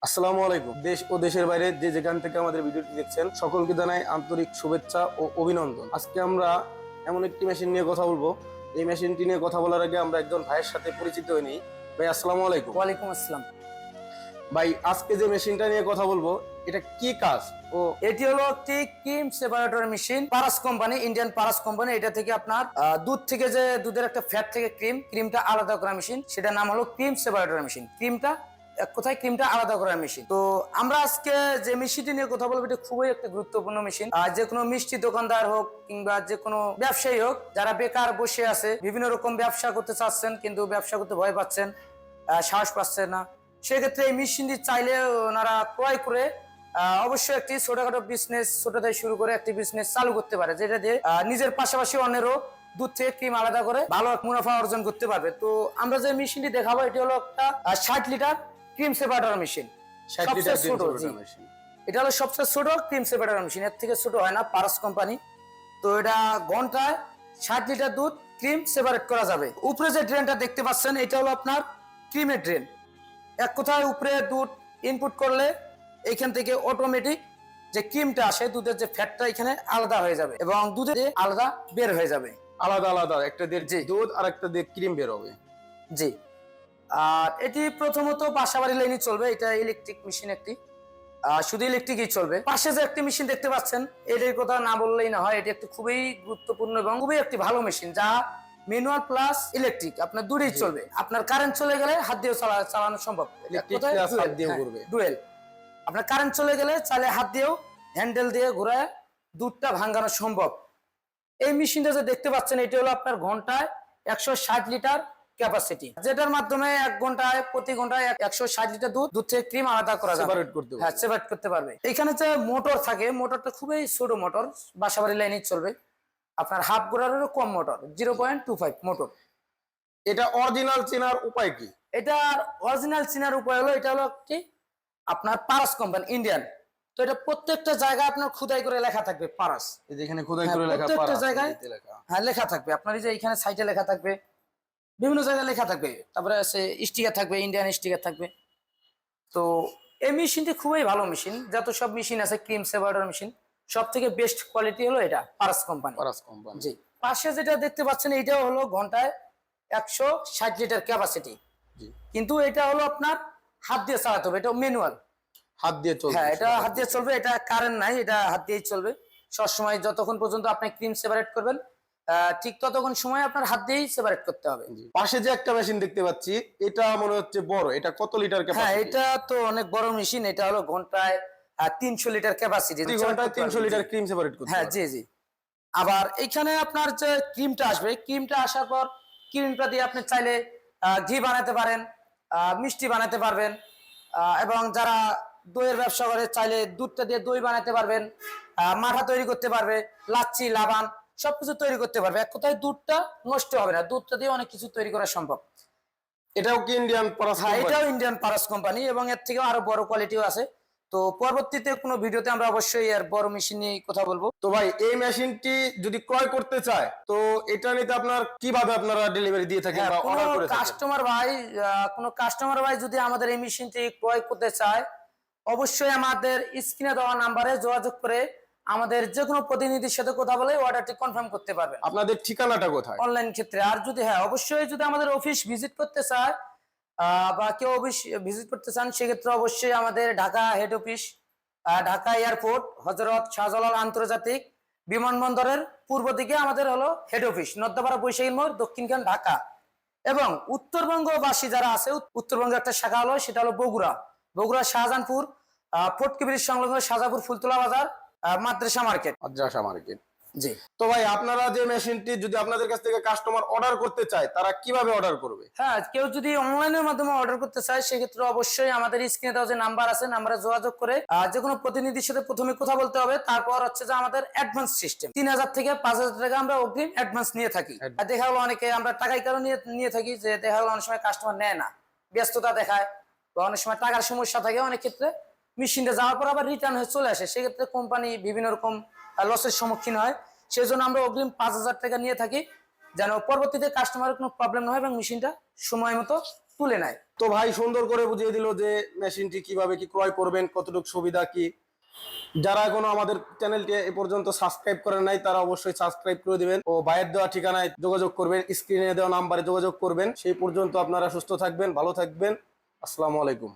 আসসালামু আলাইকুম। দেশ ও দেশের বাইরে যে যেখান থেকে আমাদের ভিডিওটি দেখছেন সকলকে জানাই আন্তরিক শুভেচ্ছা ও অভিনন্দন। আজকে আমরা এমন একটি মেশিন নিয়ে কথা বলবো। এই মেশিনটি নিয়ে কথা বলার আগে আমরা একজন ভাইয়ের সাথে পরিচিত হয়ে নিই। ভাই আসসালামু আলাইকুম। ওয়ালাইকুম আসসালাম। ভাই আজকে যে মেশিনটা নিয়ে কথা বলবো এটা কি কাজ? ও এটি হলো একটি cream separator machine, Paras company, Indian Paras company. এটা থেকে আপনার দুধ থেকে যে দুধের একটা ফ্যাট থেকে ক্রিমটা আলাদা করা মেশিন, সেটার নাম হলো ক্রিম সেপারেটর মেশিন। ক্রিমটা আলাদা করার মেশিন। তো আমরা আজকে যে মেশিনটি নিয়ে কথা বলবো এটা খুবই একটা গুরুত্বপূর্ণ মেশিন। আর যে কোনো মিষ্টি দোকানদার হোক কিংবা যে কোনো ব্যবসায়ী হোক, যারা বেকার বসে আছে, বিভিন্ন রকম ব্যবসা করতে চাচ্ছেন কিন্তু ব্যবসা করতে ভয় পাচ্ছেন, সাহস পাচ্ছেন না, সেক্ষেত্রে এই মেশিনটি চাইলে ওনারা ক্রয় করে অবশ্যই একটি ছোটখাটো বিজনেস, ছোট থেকে শুরু করে একটি বিজনেস চালু করতে পারে, যেটা দিয়ে নিজের পাশাপাশি অন্যেরও দুধ থেকে ক্রিম আলাদা করে ভালো মুনাফা অর্জন করতে পারবে। তো আমরা যে মেশিনটি দেখাবো এটি হলো একটা 60 litre cream separator machine. 60 litre ছোট মেশিন। এটা হলো সবচেয়ে ছোট ক্রিম সেপারেটর মেশিন, এর থেকে ছোট হয় না, পারাস কোম্পানি। তো এটা ঘন্টায় 60 লিটার দুধ ক্রিম সেপারেট করা যাবে। উপরে যে ড্রেনটা দেখতে পাচ্ছেন এটা হলো আপনার ক্রিমের ড্রেন। এক কথায় উপরে দুধ ইনপুট করলে এইখান থেকে অটোমেটিক যে ক্রিমটা আসে, দুধের যে ফ্যাটটা এখানে আলাদা হয়ে যাবে এবং দুধে আলাদা বের হয়ে যাবে। আলাদা আলাদা একটা দিয়ে জি। দুধ আর একটা দিয়ে ক্রিম বের হবে। জি। আর এটি প্রথমত বাসাবাড়ি লাইনে চলবে, এটা ইলেকট্রিক মেশিন একটি, শুধু ইলেকট্রিকই চলবে। পাশে যে একটি মেশিন দেখতে পাচ্ছেন এটির কথা না বললেই না হয়, এটি একটি খুবই গুরুত্বপূর্ণ এবং খুবই একটি ভালো মেশিন, যা ম্যানুয়াল প্লাস ইলেকট্রিক আপনার দুটোই চলবে। আপনার কারেন্ট চলে গেলে হাত দিয়ে চালানো সম্ভব, ডুয়েল। আপনার কারেন্ট চলে গেলে চাইলে হাত দিয়েও হ্যান্ডেল দিয়ে ঘুরায় দুধটা ভাঙানো সম্ভব। এই মেশিনটা যে দেখতে পাচ্ছেন এটি হলো আপনার ঘন্টায় 160 লিটার ক্যাপাসিটি, যেটার মাধ্যমে প্রতি ঘন্টায় 160 লিটার দুধ থেকে ক্রিম আলাদা করা যাবে, সেপারেট করতে পারবে। এখানে যে মোটর থাকে, মোটরটা খুবই ছোট মোটর, বাসাবাড়ি লাইনে চলবে। আপনার হাফ গোড়ারেরও কম মোটর, 0.25 মোটর। এটা অরিজিনাল চেনার উপায় কি? এটা অরিজিনাল চেনার উপায় হলো, এটা হলো একটি আপনার পারাস কোম্পানি, ইন্ডিয়ান। তো এটা প্রত্যেকটা জায়গায় আপনার খোদাই করে লেখা থাকবে পারাস। এখানে খোদাই করে লেখা প্রত্যেকটা জায়গায় হ্যাঁ লেখা থাকবে। আপনার এই যে এখানে সাইটে লেখা থাকবে, বিভিন্ন জায়গায় লেখা থাকবে, তারপরে স্টিকার থাকবে, ইন্ডিয়ান স্টিকার থাকবে। তো এই মেশিনটি খুবই ভালো মেশিন। যত সব মেশিন আছে ক্রিম সেপারেটর মেশিন, সব থেকে বেস্ট কোয়ালিটি হলো এটা পারাস কোম্পানি। জি। পাশে যেটা দেখতে পাচ্ছেন এটাও হলো ঘন্টায় 160 লিটার ক্যাপাসিটি, কিন্তু এটা হলো আপনার হাত দিয়ে চালাতে হবে, এটা ম্যানুয়াল, হাত দিয়ে চলবে। হ্যাঁ এটা হাত দিয়ে চলবে, এটা কারেন্ট নাই, এটা হাত দিয়েই চলবে সবসময়। যতক্ষণ পর্যন্ত আপনি ক্রিম সেপারেট করবেন ঠিক ততক্ষণ সময় আপনার হাত দিয়েই সেপারেট করতে হবে। পাশে যে একটা মেশিন দেখতে পাচ্ছি এটা মনে হচ্ছে বড়, এটা কত লিটার ক্যাপাসিটি? হ্যাঁ এটা তো অনেক বড় মেশিন, এটা হলো ঘন্টায় 300 লিটার ক্যাপাসিটি, ঘন্টায় 300 লিটার ক্রিম সেপারেট করতে। হ্যাঁ জি জি। আবার এখানে আপনার যে ক্রিমটা আসবে, ক্রিমটা আসার পর ক্রিমটা দিয়ে আপনি চাইলে ঘি বানাতে পারেন, মিষ্টি বানাতে পারবেন, এবং যারা দইয়ের ব্যবসা করে চাইলে দুধটা দিয়ে দই বানাতে পারবেন, মাঠা তৈরি করতে পারবে, লাচ্ছি, লাবান সবকিছু তৈরি করতে পারবে। এক কথায় দুধটা নষ্ট হবে না, দুধটা দিয়ে অনেক কিছু তৈরি করা সম্ভব। এটাও কি ইন্ডিয়ান পারাস? হ্যাঁ এটাও ইন্ডিয়ান পারাস কোম্পানি এবং এর থেকেও আরো বড় কোয়ালিটিও আছে। তো পরবর্তীতে কোনো ভিডিওতে আমরা অবশ্যই এর বড় মেশিন নিয়ে কথা বলবো। তো ভাই এই মেশিনটি যদি ক্রয় করতে চায় তো এটা নিতে আপনার কিভাবে আপনারা ডেলিভারি দিয়ে থাকেন বা অর্ডার করে থাকেন? কোনো কাস্টমার ভাই যদি আমাদের এই মেশিনটি ক্রয় করতে চায় অবশ্যই আমাদের স্ক্রিনে দেওয়া নাম্বারে যোগাযোগ করে আমাদের যে কোনো প্রতিনিধির সাথে কথা বলে অর্ডারটি কনফার্ম করতে পারবেন। আপনাদের ঠিকানাটা কোথায়? অনলাইন ক্ষেত্রে। আর যদি অবশ্যই যদি আমাদের অফিস ভিজিট করতে চায় বা কেউ অফিস ভিজিট করতে চান, সেক্ষেত্রে অবশ্যই আমাদের Dhaka head office, Dhaka airport, Hazrat Shahjalal আন্তর্জাতিক বিমানবন্দরের পূর্ব দিকে আমাদের হলো হেড অফিস, নদ্যাপাড়া বৈশাখী মোড়, দক্ষিণখান, ঢাকা। এবং উত্তরবঙ্গবাসী যারা আছে, উত্তরবঙ্গের একটা শাখা হলো, সেটা হলো বগুড়া শাহজাহানপুর ফটকি ব্রিজ সংলগ্ন শাহজাহানপুর ফুলতলা বাজার, মাদ্রাসা মার্কেট। জি। তো ভাই আপনারা যে মেশিনটি যদি আপনাদের কাছ থেকে কাস্টমার অর্ডার করতে চায় তারা কিভাবে অর্ডার করবে? হ্যাঁ কেউ যদি অনলাইনের মাধ্যমে অর্ডার করতে চায় সেক্ষেত্রে অবশ্যই আমাদের স্ক্রিনে দেওয়া যে নাম্বার আছে, নাম্বারে যোগাযোগ করে যে কোনো প্রতিনিধির সাথে প্রথমে কথা বলতে হবে। তারপর হচ্ছে যে আমাদের অ্যাডভান্স সিস্টেম 3000 থেকে 5000 টাকা আমরা অগ্রিম অ্যাডভান্স নিয়ে থাকি। আর দেখা হলো অনেকে আমরা টাকাই কারণ নিয়ে থাকি, যে দেখা হলো অনেক সময় কাস্টমার নেয় না, ব্যস্ততা দেখায় বা অনেক সময় টাকার সমস্যা থাকে, অনেক ক্ষেত্রে মেশিনটা যাওয়ার পর আবার রিটার্ন হয়ে চলে আসে, সেক্ষেত্রে কোম্পানি বিভিন্ন রকম লসের সম্মুখীন হয়। সেই জন্য আমরা অগ্রিম 5000 টাকা নিয়ে থাকি, যেন পরবর্তীতে কাস্টমারের কোনো প্রবলেম না হয় এবং মেশিনটা সময় মতো তুলে নেয়। তো ভাই সুন্দর করে বুঝিয়ে দিল যে মেশিনটি কিভাবে কি ক্রয় করবেন, কতটুকু সুবিধা কি। যারা এখনো আমাদের চ্যানেলটি এ পর্যন্ত সাবস্ক্রাইব করেন নাই তারা অবশ্যই সাবস্ক্রাইব করে দিবেন ও ভাইয়ের দেওয়া ঠিকানায় যোগাযোগ করবেন, স্ক্রিনে দেওয়া নাম্বারে যোগাযোগ করবেন। সেই পর্যন্ত আপনারা সুস্থ থাকবেন, ভালো থাকবেন। আসসালামু আলাইকুম।